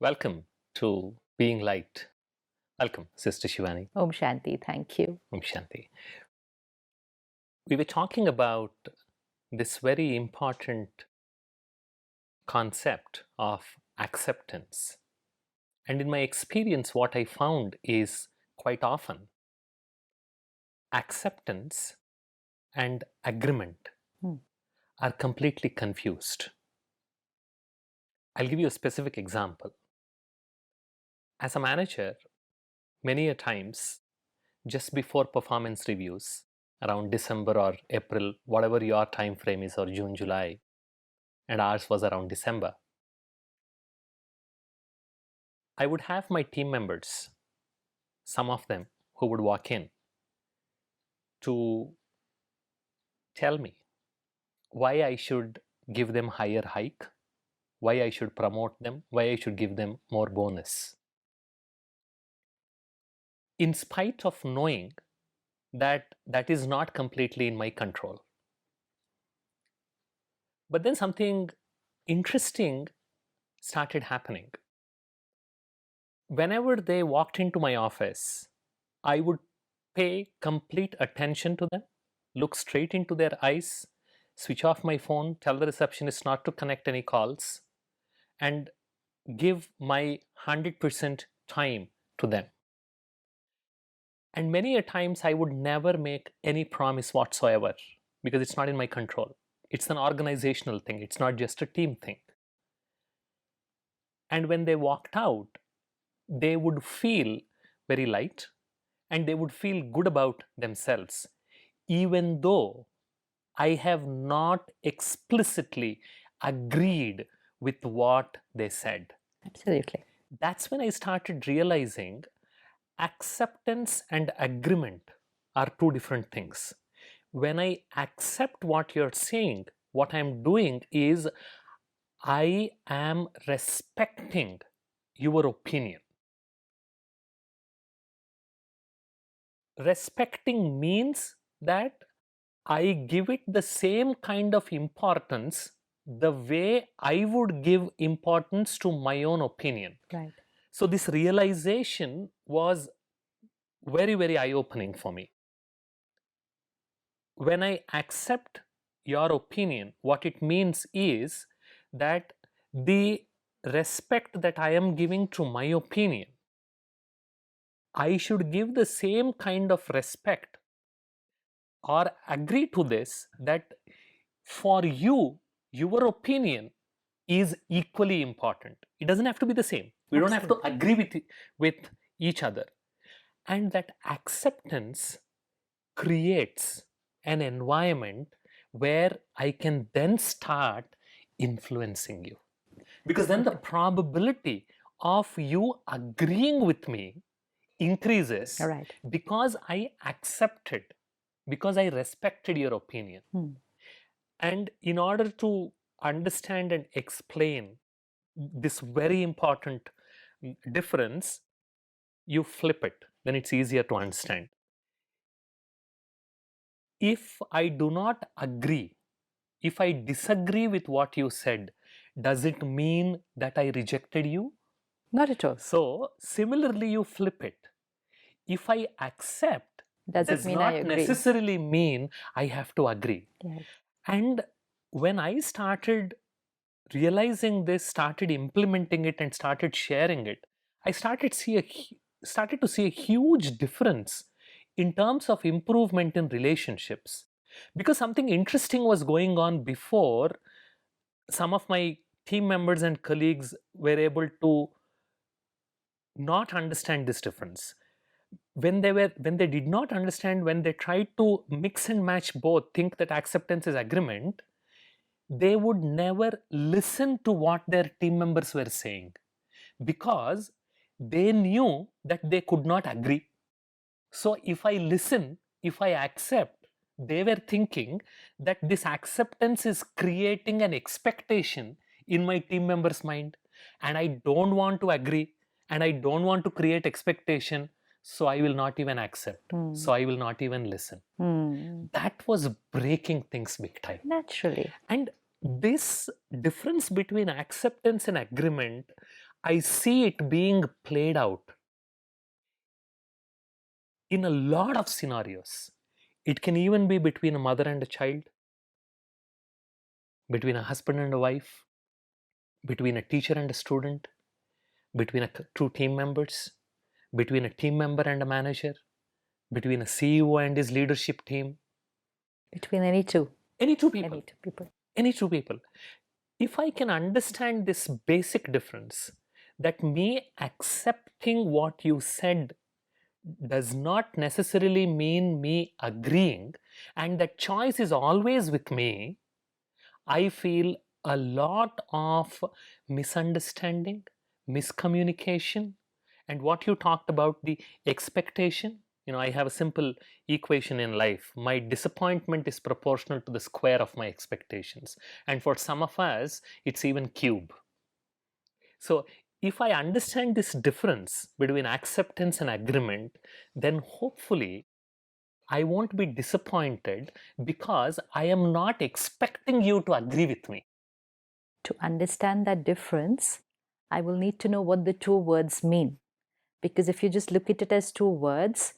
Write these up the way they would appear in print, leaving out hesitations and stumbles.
Welcome to Being Light. Welcome, Sister Shivani. Om Shanti, thank you. Om Shanti. We were talking about this very important concept of acceptance. And in my experience, what I found is quite often acceptance and agreement are completely confused. I'll give you a specific example. As a manager, many a times, just before performance reviews, around December or April, whatever your time frame is, or June, July, and ours was around December, I would have my team members, some of them who would walk in to tell me why I should give them higher hike, why I should promote them, why I should give them more bonus. In spite of knowing that that is not completely in my control. But then something interesting started happening. Whenever they walked into my office, I would pay complete attention to them, look straight into their eyes, switch off my phone, tell the receptionist not to connect any calls, and give my 100% time to them. And many a times I would never make any promise whatsoever because it's not in my control. It's an organizational thing, it's not just a team thing. And when they walked out, they would feel very light and they would feel good about themselves, even though I have not explicitly agreed with what they said. Absolutely. That's when I started realizing acceptance and agreement are two different things. When I accept what you're saying, what I'm doing is I am respecting your opinion. Respecting means that I give it the same kind of importance the way I would give importance to my own opinion. Right. So this realization was very, very eye-opening for me. When I accept your opinion, what it means is that the respect that I am giving to my opinion, I should give the same kind of respect or agree to this that for you, your opinion is equally important. It doesn't have to be the same. We don't have to agree with each other. And that acceptance creates an environment where I can then start influencing you. Because then the probability of you agreeing with me increases because I accepted, because I respected your opinion. And in order to understand and explain this very important difference, you flip it, then it's easier to understand. If I do not agree, if I disagree with what you said, does it mean that I rejected you? Not at all. So, similarly, you flip it. If I accept, does not necessarily mean I have to agree. Yes. And when I started realizing this, started implementing it, and started sharing it, I started to see a huge difference in terms of improvement in relationships. Because something interesting was going on before. Some of my team members and colleagues were able to not understand this difference. When they did not understand, when they tried to mix and match both, think that acceptance is agreement, they would never listen to what their team members were saying because they knew that they could not agree. So if I listen, if I accept, they were thinking that this acceptance is creating an expectation in my team member's mind, and I don't want to agree and I don't want to create expectation, so I will not even accept. So I will not even listen. That was breaking things big time. Naturally. And this difference between acceptance and agreement, I see it being played out in a lot of scenarios. It can even be between a mother and a child, between a husband and a wife, between a teacher and a student, between two team members, between a team member and a manager, between a CEO and his leadership team. Between any two People. people. Any two people. If I can understand this basic difference, that me accepting what you said does not necessarily mean me agreeing, and that choice is always with me, I feel a lot of misunderstanding, miscommunication, and what you talked about, the expectation. I have a simple equation in life. My disappointment is proportional to the square of my expectations. And for some of us, it's even cube. So if I understand this difference between acceptance and agreement, then hopefully I won't be disappointed because I am not expecting you to agree with me. To understand that difference, I will need to know what the two words mean. Because if you just look at it as two words,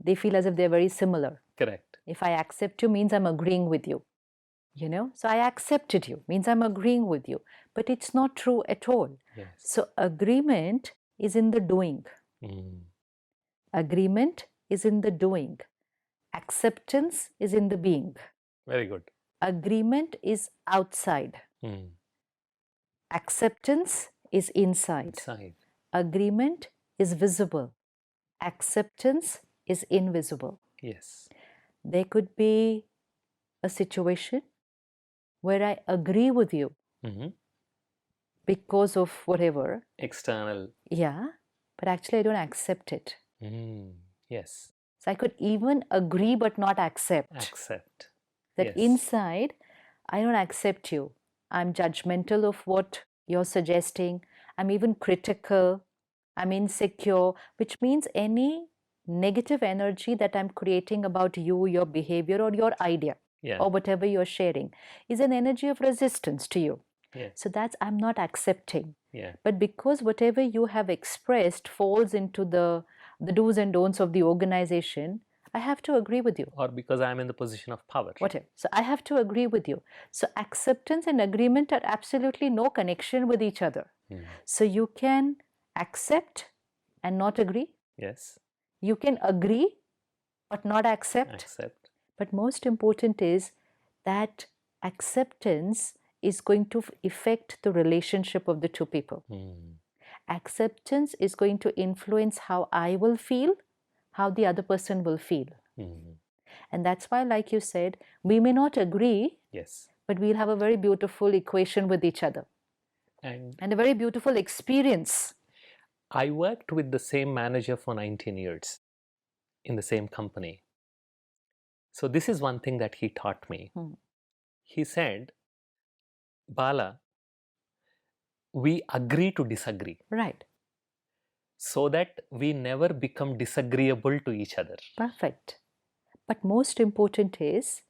they feel as if they're very similar. Correct. If I accept you means I'm agreeing with you. So I accepted you means I'm agreeing with you. But it's not true at all. Yes. So agreement is in the doing. Agreement is in the doing. Acceptance is in the being. Very good. Agreement is outside. Acceptance is inside. Agreement is visible. Acceptance is invisible. Yes. There could be a situation where I agree with you because of whatever. External. Yeah, but actually I don't accept it. Yes. So I could even agree but not accept. That Yes. inside, I don't accept you. I'm judgmental of what you're suggesting. I'm even critical. I'm insecure, which means any negative energy that I'm creating about you, your behavior, or your idea, or whatever you're sharing, is an energy of resistance to you. So that's I'm not accepting. But because whatever you have expressed falls into the do's and don'ts of the organization, I have to agree with you. Or because I'm in the position of power. Whatever. So I have to agree with you. So acceptance and agreement are absolutely no connection with each other. So you can accept and not agree. Yes. You can agree but not accept. But most important is that acceptance is going to affect the relationship of the two people. Acceptance is going to influence how I will feel, how the other person will feel. And that's why, like you said, we may not agree, but we'll have a very beautiful equation with each other. And a very beautiful experience. I worked with the same manager for 19 years in the same company. So this is one thing that he taught me. He said, Bala, we agree to disagree. Right. So that we never become disagreeable to each other. Perfect. But most important is,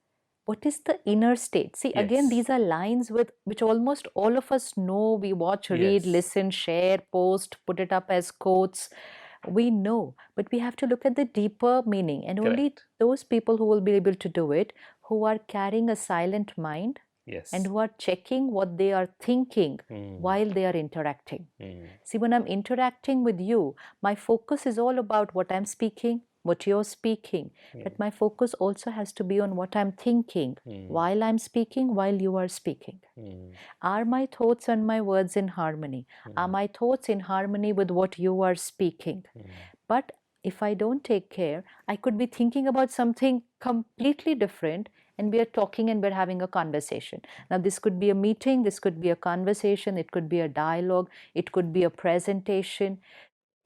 what is the inner state? See, again, these are lines which almost all of us know. We watch, read, listen, share, post, put it up as quotes. We know, but we have to look at the deeper meaning. And only those people who will be able to do it, who are carrying a silent mind, and who are checking what they are thinking while they are interacting. See, when I'm interacting with you, my focus is all about what I'm speaking, what you're speaking, but my focus also has to be on what I'm thinking while I'm speaking, while you are speaking. Are my thoughts and my words in harmony? Are my thoughts in harmony with what you are speaking? But if I don't take care, I could be thinking about something completely different, and we are talking and we're having a conversation. Now, this could be a meeting, this could be a conversation, it could be a dialogue, it could be a presentation.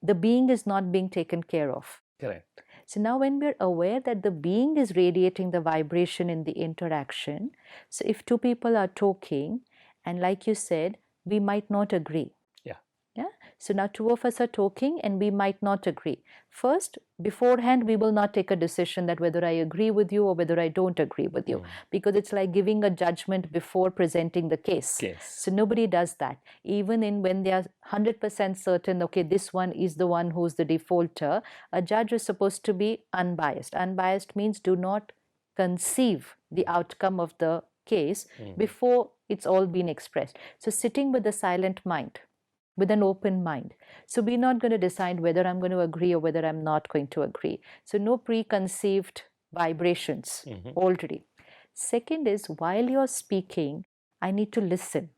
The being is not being taken care of. Correct. So now when we're aware that the being is radiating the vibration in the interaction, so if two people are talking, and like you said, we might not agree. Yeah. Yeah. So now two of us are talking and we might not agree. First, beforehand, we will not take a decision that whether I agree with you or whether I don't agree with you, because it's like giving a judgment before presenting the case. Yes. So nobody does that. Even when they are 100% certain, okay, this one is the one who's the defaulter, a judge is supposed to be unbiased. Unbiased means do not conceive the outcome of the case before it's all been expressed. So sitting with a silent mind, with an open mind. So we're not going to decide whether I'm going to agree or whether I'm not going to agree. So no preconceived vibrations already. Second is, while you're speaking, I need to listen.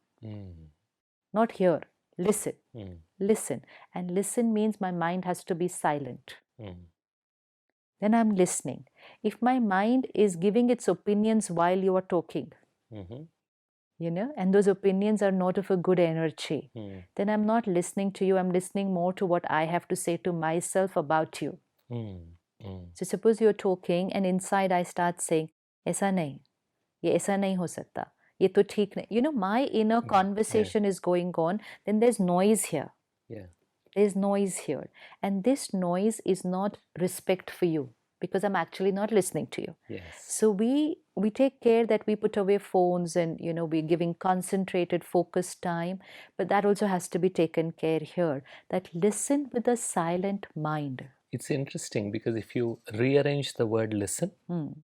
Not hear, listen. Listen. And listen means my mind has to be silent. Then I'm listening. If my mind is giving its opinions while you are talking, and those opinions are not of a good energy, then I'm not listening to you. I'm listening more to what I have to say to myself about you. So suppose you're talking and inside I start saying, ऐसा नहीं, ये ऐसा नहीं हो सकता, ये तो ठीक नहीं. My inner conversation is going on. Then there's noise here. There's noise here. And this noise is not respect for you, because I'm actually not listening to you. So we take care that we put away phones and, we're giving concentrated, focused time. But that also has to be taken care here, that listen with a silent mind. It's interesting because if you rearrange the word listen,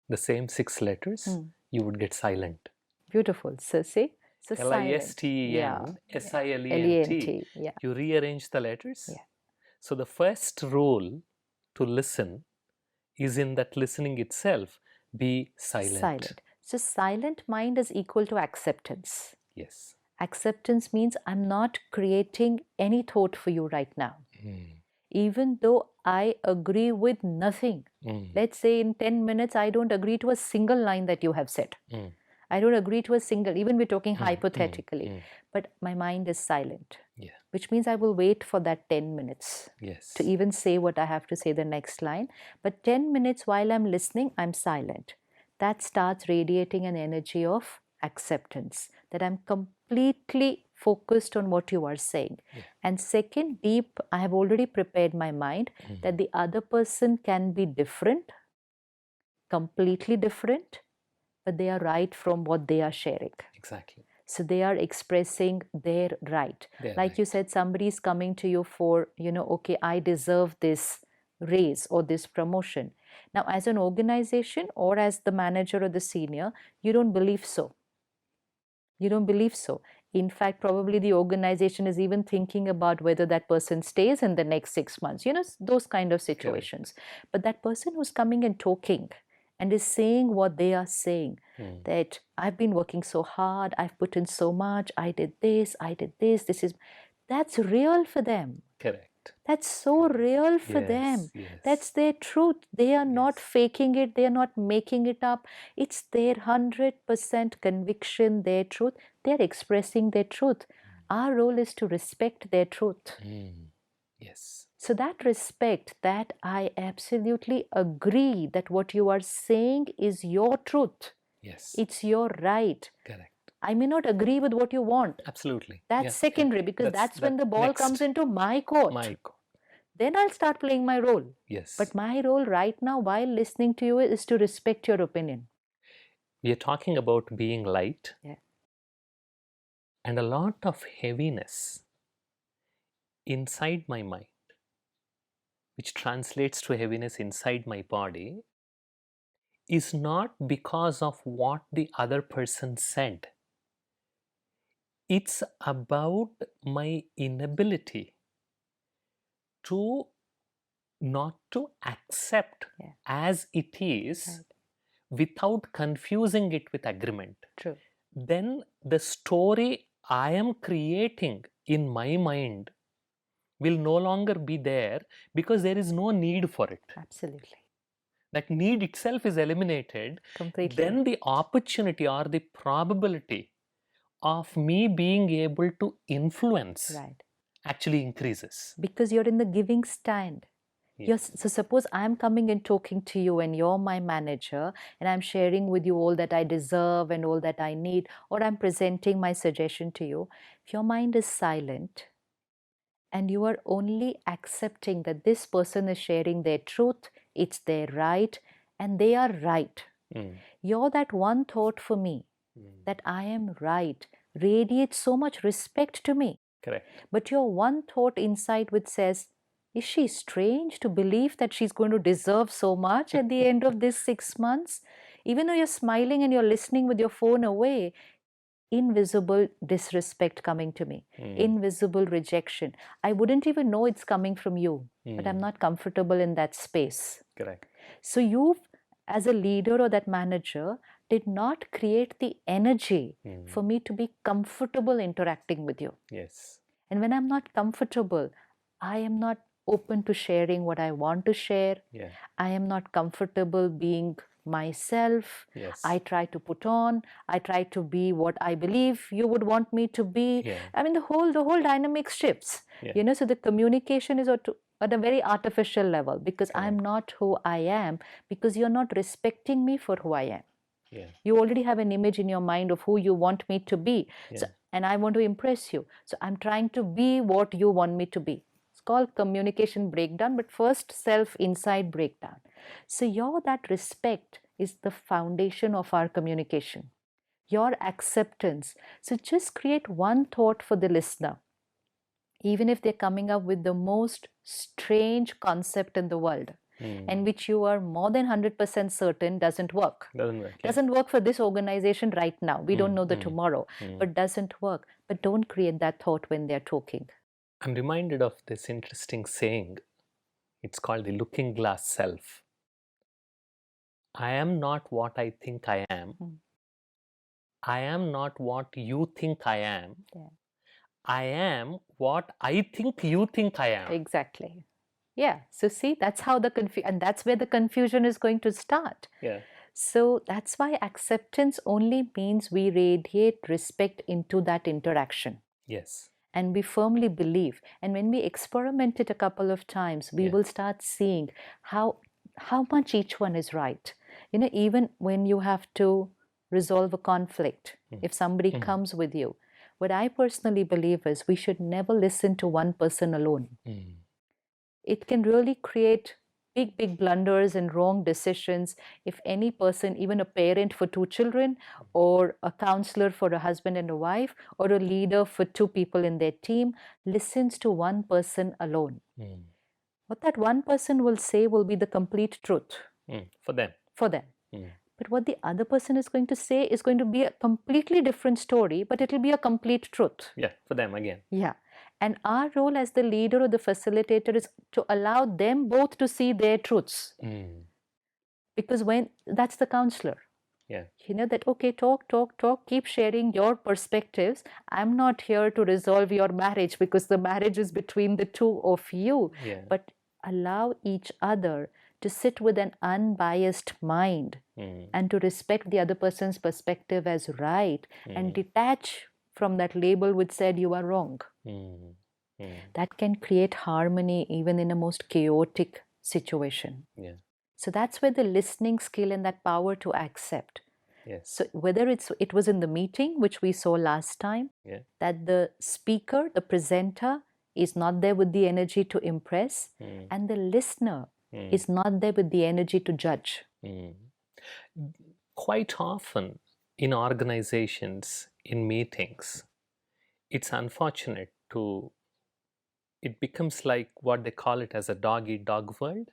the same 6 letters, you would get silent. Beautiful. So see? So L-I-S-T-E-N, S-I-L-E-N-T. You rearrange the letters. So the first role to listen is in that listening itself, be silent. So silent mind is equal to acceptance. Yes. Acceptance means I'm not creating any thought for you right now. Even though I agree with nothing. Let's say in 10 minutes, I don't agree to a single line that you have said. I don't agree to a single, even we're talking hypothetically, but my mind is silent, which means I will wait for that 10 minutes to even say what I have to say the next line. But 10 minutes while I'm listening, I'm silent. That starts radiating an energy of acceptance, that I'm completely focused on what you are saying. And second, deep, I have already prepared my mind that the other person can be different, completely different, but they are right from what they are sharing. Exactly. So they are expressing their right. Like you said, somebody is coming to you for, okay, I deserve this raise or this promotion. Now, as an organization or as the manager or the senior, you don't believe so. You don't believe so. In fact, probably the organization is even thinking about whether that person stays in the next 6 months, those kind of situations. But that person who's coming and talking and is saying what they are saying, that I've been working so hard, I've put in so much, I did this, that's real for them. Correct. That's so real for them. That's their truth. They are not faking it. They are not making it up. It's their 100% conviction, their truth. They're expressing their truth. Our role is to respect their truth. Yes. So that respect, that I absolutely agree that what you are saying is your truth. Yes. It's your right. Correct. I may not agree with what you want. Absolutely. That's secondary, because that's when the ball comes into my court. Then I'll start playing my role. Yes. But my role right now while listening to you is to respect your opinion. We are talking about being light. And a lot of heaviness inside my mind, which translates to heaviness inside my body, is not because of what the other person said. It's about my inability to not to accept as it is without confusing it with agreement. True. Then the story I am creating in my mind will no longer be there because there is no need for it. Absolutely. That need itself is eliminated. Completely. Then the opportunity or the probability of me being able to influence actually increases. Because you're in the giving stand. So suppose I'm coming and talking to you and you're my manager and I'm sharing with you all that I deserve and all that I need, or I'm presenting my suggestion to you. If your mind is silent And you are only accepting that this person is sharing their truth, it's their right, and they are right. You're that one thought for me that I am right radiates so much respect to me. Correct. But your one thought inside which says, is she strange to believe that she's going to deserve so much at the end of this 6 months? Even though you're smiling and you're listening with your phone away, invisible disrespect coming to me, invisible rejection. I wouldn't even know it's coming from you, but I'm not comfortable in that space. Correct. So you, as a leader or that manager, did not create the energy for me to be comfortable interacting with you. Yes. And when I'm not comfortable, I am not open to sharing what I want to share. Yeah. I am not comfortable being myself. Yes. I try to put on, I try to be what I believe you would want me to be. Yeah. I mean, the whole dynamic shifts. Yeah. So the communication is at a very artificial level, because I'm not who I am, because you're not respecting me for who I am. Yeah. You already have an image in your mind of who you want me to be. Yeah. So, and I want to impress you. So I'm trying to be what you want me to be. It's called communication breakdown, but first self inside breakdown. So that respect is the foundation of our communication. Your acceptance. So just create one thought for the listener. Even if they're coming up with the most strange concept in the world, and which you are more than 100% certain doesn't work. Doesn't work for this organization right now. We don't know the tomorrow, but doesn't work. But don't create that thought when they're talking. I'm reminded of this interesting saying. It's called the looking glass self. I am not what I think I am. I am not what you think I am. Yeah. I am what I think you think I am. Exactly. Yeah. So see, that's how and that's where the confusion is going to start. Yeah. So that's why acceptance only means we radiate respect into that interaction. Yes. And we firmly believe. And when we experiment it a couple of times, we will start seeing how much each one is right. Even when you have to resolve a conflict, if somebody comes with you, what I personally believe is we should never listen to one person alone. It can really create big blunders and wrong decisions if any person, even a parent for 2 children, or a counselor for a husband and a wife, or a leader for 2 people in their team, listens to one person alone. What that one person will say will be the complete truth. For them. For them. But what the other person is going to say is going to be a completely different story, but it will be a complete truth. Yeah, for them again. Yeah. And our role as the leader or the facilitator is to allow them both to see their truths. Because that's the counselor. Yeah. That, okay, talk, keep sharing your perspectives. I'm not here to resolve your marriage because the marriage is between the two of you. Yeah. But allow each other to sit with an unbiased mind and to respect the other person's perspective as right and detach from that label which said you are wrong. That can create harmony even in a most chaotic situation. Yeah. So that's where the listening skill and that power to accept. Yes. So whether it was in the meeting, which we saw last time, that the speaker, the presenter, is not there with the energy to impress, and the listener is not there with the energy to judge. Quite often in organizations, in meetings, it's unfortunate it becomes like what they call it as a dog-eat-dog world,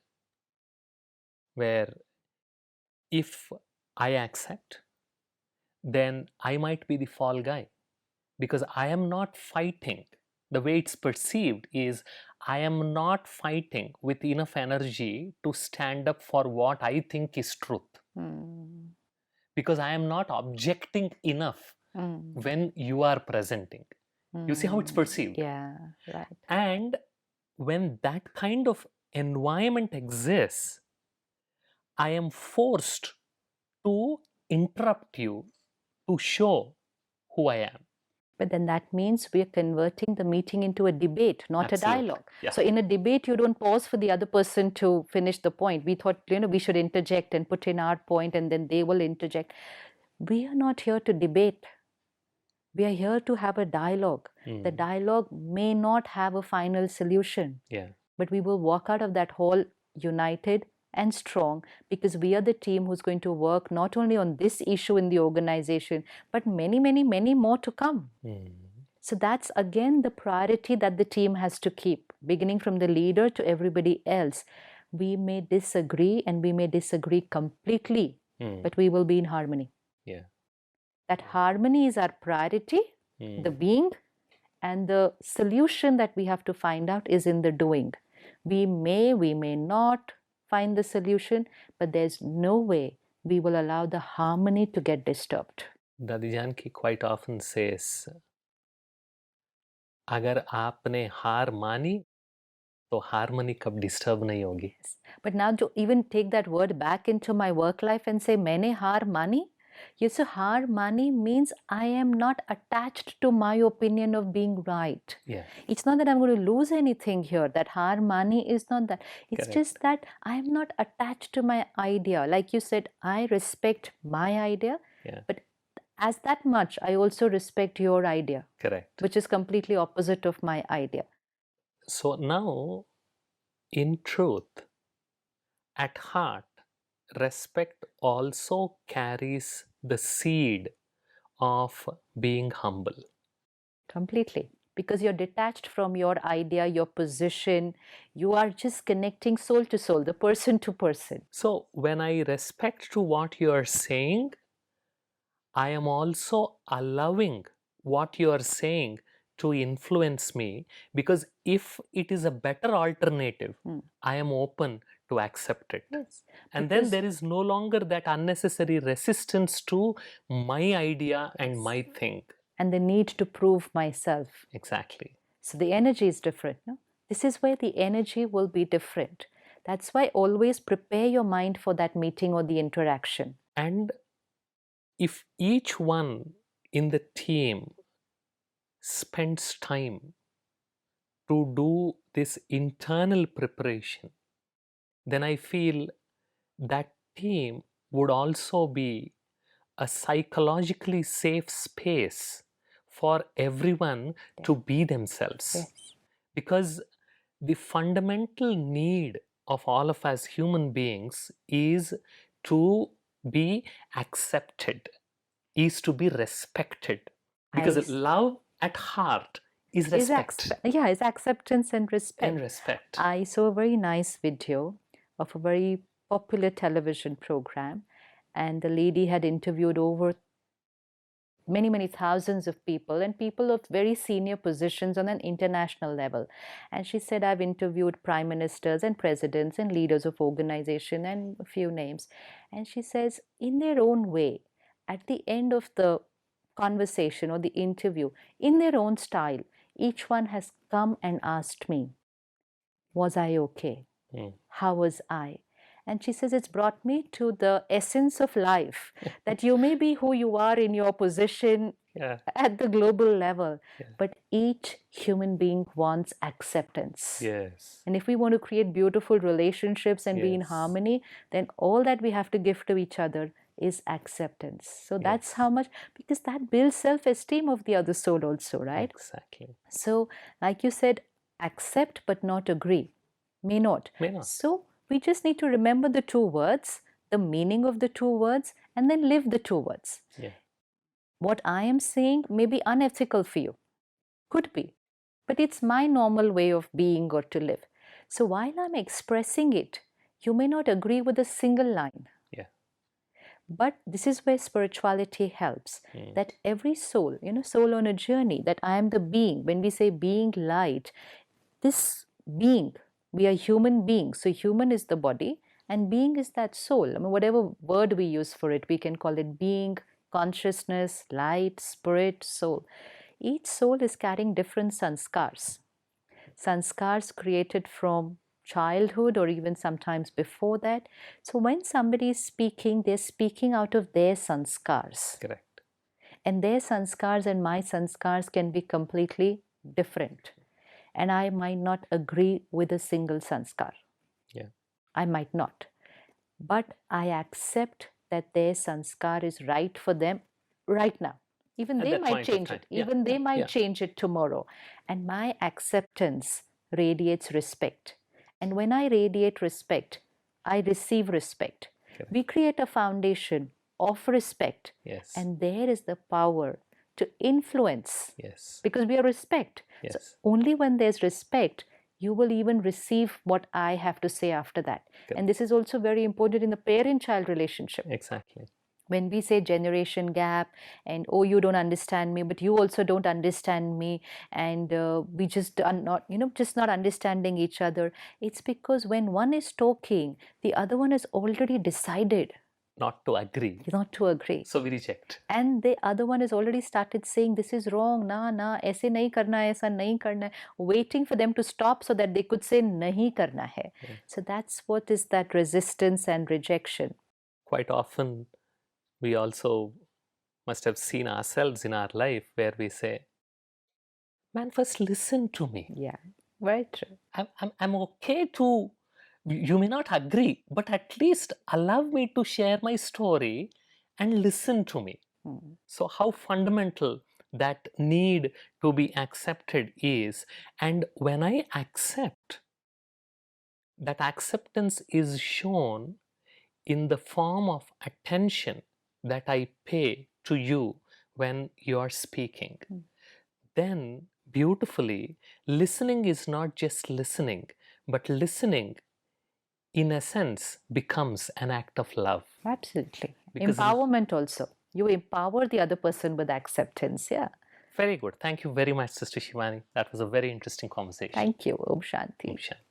where if I accept, then I might be the fall guy, because I am not fighting. The way it's perceived is I am not fighting with enough energy to stand up for what I think is truth. Because I am not objecting enough when you are presenting. You see how it's perceived? Yeah, right. And when that kind of environment exists, I am forced to interrupt you to show who I am. But then that means we're converting the meeting into a debate, not Absolutely. a dialogue. Yeah. So in a debate, you don't pause for the other person to finish the point. We thought, we should interject and put in our point and then they will interject. We are not here to debate. We are here to have a dialogue. The dialogue may not have a final solution, but we will walk out of that hall united and strong, because we are the team who's going to work not only on this issue in the organization, but many, many, many more to come. So that's again the priority that the team has to keep, beginning from the leader to everybody else. We may disagree, and we may disagree completely, but we will be in harmony. That harmony is our priority, the being, and the solution that we have to find out is in the doing. We may not find the solution, but there's no way we will allow the harmony to get disturbed. Dadi Janki quite often says, अगर आपने हार मानी तो harmony कब disturb नहीं होगी. But now to even take that word back into my work life and say मैंने हार मानी, yes, so har mani means I am not attached to my opinion of being right. It's not that I'm going to lose anything here. That har mani is not that. It's just that I am not attached to my idea. Like you said, I respect my idea, but as that much, I also respect your idea. Correct. Which is completely opposite of my idea. So now, in truth, at heart, respect also carries the seed of being humble. Completely. Because you're detached from your idea, your position. You are just connecting soul to soul, the person to person. So when I respect to what you are saying, I am also allowing what you are saying to influence me, because if it is a better alternative, I am open to accept it. Yes, and then there is no longer that unnecessary resistance to my idea and my thing. And the need to prove myself. Exactly. So the energy is different. No? This is where the energy will be different. That's why always prepare your mind for that meeting or the interaction. And if each one in the team spends time to do this internal preparation, then I feel that team would also be a psychologically safe space for everyone to be themselves. Yes. Because the fundamental need of all of us human beings is to be accepted, is to be respected. Because love at heart is respect. It's acceptance and respect. And respect. I saw a very nice video of a very popular television program, and the lady had interviewed over many, many thousands of people, and people of very senior positions on an international level. And she said, I've interviewed prime ministers and presidents and leaders of organization and a few names. And she says, in their own way, at the end of the conversation or the interview, in their own style, each one has come and asked me, was I okay? How was I? And she says, it's brought me to the essence of life, that you may be who you are in your position at the global level, but each human being wants acceptance. Yes. And if we want to create beautiful relationships and be in harmony, then all that we have to give to each other is acceptance. So that's how much, because that builds self-esteem of the other soul also, right? Exactly. So, like you said, accept but not agree. May not. So we just need to remember the two words, the meaning of the two words, and then live the two words. What I am saying may be unethical for you. Could be. But it's my normal way of being or to live. So while I'm expressing it, you may not agree with a single line. But this is where spirituality helps. That every soul, soul on a journey, that I am the being. When we say being light, this being, we are human beings. So human is the body and being is that soul. I mean, whatever word we use for it, we can call it being, consciousness, light, spirit, soul. Each soul is carrying different sanskars. Sanskars created from childhood or even sometimes before that. So when somebody is speaking, they're speaking out of their sanskars. Correct. And their sanskars and my sanskars can be completely different. And I might not agree with a single sanskar. I might not. But I accept that their sanskar is right for them right now. Even at they that might point of change time. it. Even they might change it tomorrow. And my acceptance radiates respect. And when I radiate respect, I receive respect. Correct. We create a foundation of respect. Yes. And there is the power to influence. Yes. Because we are respect. Yes. So only when there's respect, you will even receive what I have to say after that. Correct. And this is also very important in the parent-child relationship. Exactly. When we say generation gap and oh, you don't understand me, but you also don't understand me, and we just are not, just not understanding each other, it's because when one is talking, the other one has already decided not to agree. So we reject. And the other one has already started saying, this is wrong, na, aise nahi karna hai, aisa nahi karna hai, waiting for them to stop so that they could say nahi karna hai. Yes. So that's what is that resistance and rejection. Quite often, we also must have seen ourselves in our life where we say, man, first listen to me. Yeah, very true. I'm okay to, you may not agree, but at least allow me to share my story and listen to me. So how fundamental that need to be accepted is. And when I accept, that acceptance is shown in the form of attention that I pay to you when you are speaking. Then beautifully, listening is not just listening, but listening in a sense becomes an act of love. Absolutely. Because empowerment also. You empower the other person with acceptance. Yeah. Very good. Thank you very much, Sister Shivani. That was a very interesting conversation. Thank you. Om Shanti. Om Shanti.